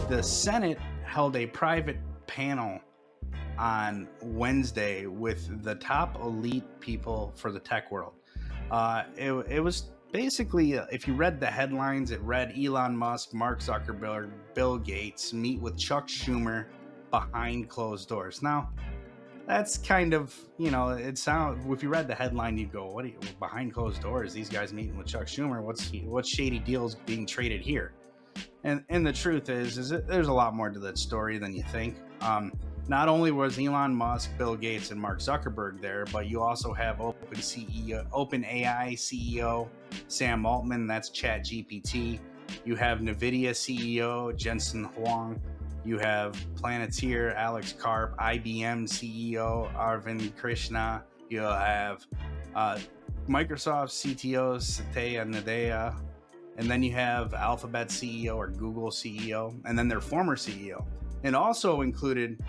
The Senate held a private panel on Wednesday with the top elite people for the tech world. It was basically, if you read the headlines, it read Elon Musk, Mark Zuckerberg, Bill Gates meet with Chuck Schumer behind closed doors. Now, that's kind of, it sounds, if you read the headline, you'd go, what are you, behind closed doors? These guys meeting with Chuck Schumer? What shady deals being traded here? And the truth is there's a lot more to that story than you think. Not only was Elon Musk, Bill Gates, and Mark Zuckerberg there, but you also have OpenAI CEO Sam Altman. That's ChatGPT. You have NVIDIA CEO Jensen Huang. You have Planeteer Alex Karp, IBM CEO Arvind Krishna. You have Microsoft CTO Satya Nadella, and then you have Alphabet CEO or Google CEO, and then their former CEO. And also included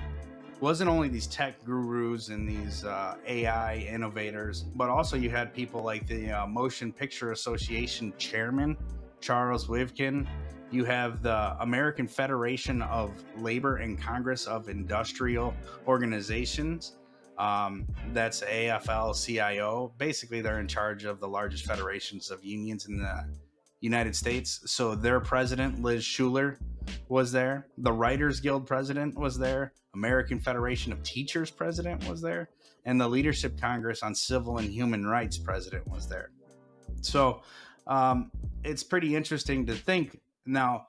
wasn't only these tech gurus and these AI innovators, but also you had people like the Motion Picture Association chairman, Charles Wivkin. You have the American Federation of Labor and Congress of Industrial Organizations. That's AFL-CIO. Basically, they're in charge of the largest federations of unions in the United States. So their president, Liz Schuler, was there. The Writers Guild president was there. American Federation of Teachers president was there. And the Leadership Congress on Civil and Human Rights president was there. So it's pretty interesting to think. Now,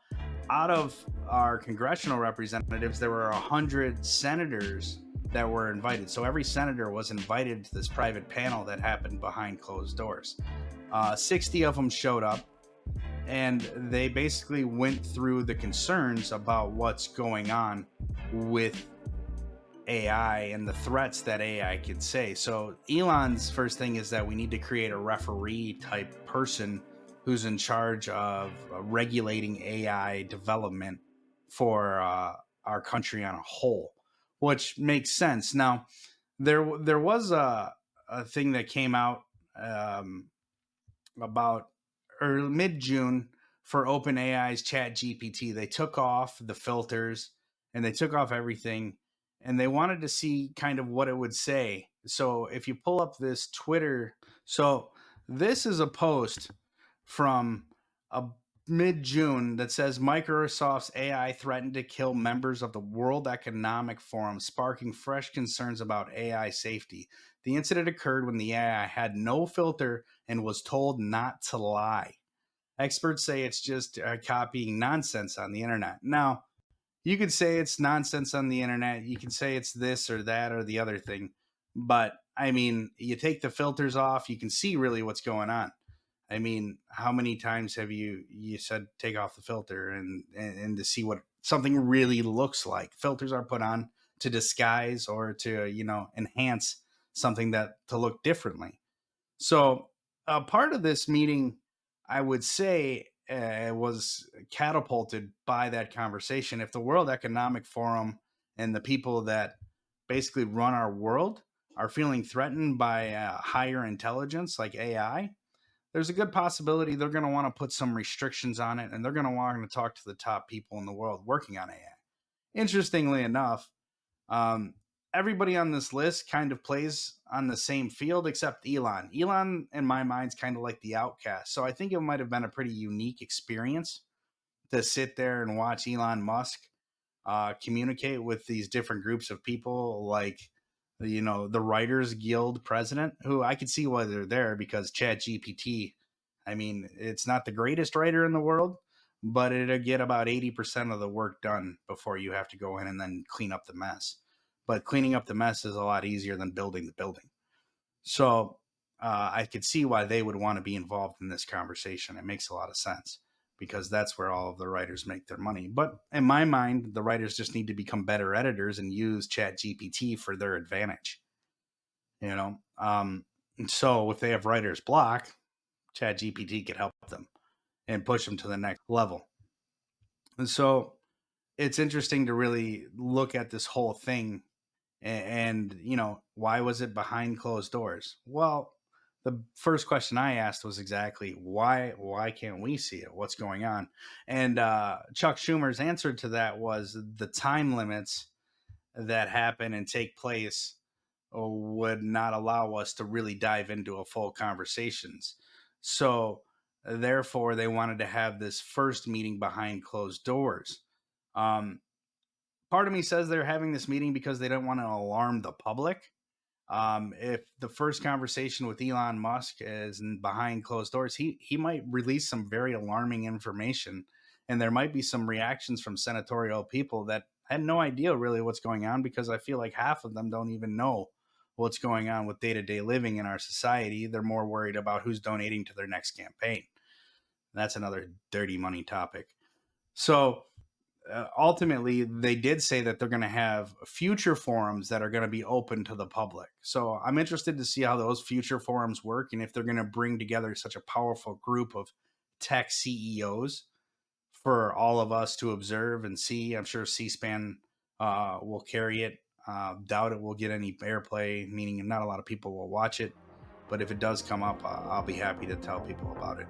out of our congressional representatives, there were 100 senators that were invited. So every senator was invited to this private panel that happened behind closed doors. 60 of them showed up, and they basically went through the concerns about what's going on with AI and the threats that AI could say. So Elon's first thing is that we need to create a referee type person who's in charge of regulating AI development for our country on a whole, which makes sense. Now, there was a thing that came out about mid June for OpenAI's ChatGPT. They took off the filters and they took off everything, and they wanted to see kind of what it would say. So if you pull up this Twitter, so this is a post from a mid June that says Microsoft's AI threatened to kill members of the World Economic Forum, sparking fresh concerns about AI safety. The incident occurred when the AI had no filter and was told not to lie. Experts say it's just copying nonsense on the internet. Now, you could say it's nonsense on the internet. You can say it's this or that or the other thing. But I mean, you take the filters off, you can see really what's going on. I mean, how many times have you said take off the filter and to see what something really looks like? Filters are put on to disguise or to, enhance something that to look differently. So, part of this meeting, I would say, was catapulted by that conversation. If the World Economic Forum and the people that basically run our world are feeling threatened by higher intelligence like AI, there's a good possibility they're going to want to put some restrictions on it, and they're going to want to talk to the top people in the world working on AI. Interestingly enough, um, everybody on this list kind of plays on the same field except Elon. Elon, in my mind, is kind of like the outcast. So I think it might have been a pretty unique experience to sit there and watch Elon Musk communicate with these different groups of people, like the Writers Guild president, who I could see why they're there because ChatGPT. I mean, it's not the greatest writer in the world, but it'll get about 80% of the work done before you have to go in and then clean up the mess. But cleaning up the mess is a lot easier than building the building. So I could see why they would want to be involved in this conversation. It makes a lot of sense because that's where all of the writers make their money. But in my mind, the writers just need to become better editors and use ChatGPT for their advantage. So if they have writer's block, ChatGPT could help them and push them to the next level. And so it's interesting to really look at this whole thing and why was it behind closed doors? Well, the first question I asked was exactly why can't we see it? What's going on? And Chuck Schumer's answer to that was the time limits that happen and take place would not allow us to really dive into a full conversations. So therefore, they wanted to have this first meeting behind closed doors. Um, Part of me says they're having this meeting because they don't want to alarm the public. If the first conversation with Elon Musk is behind closed doors, he might release some very alarming information, and there might be some reactions from senatorial people that had no idea really what's going on, because I feel like half of them don't even know what's going on with day to day living in our society. They're more worried about who's donating to their next campaign. That's another dirty money topic. So ultimately, they did say that they're going to have future forums that are going to be open to the public. So I'm interested to see how those future forums work, and if they're going to bring together such a powerful group of tech CEOs for all of us to observe and see. I'm sure C-SPAN will carry it. Doubt it will get any airplay, meaning not a lot of people will watch it. But if it does come up, I'll be happy to tell people about it.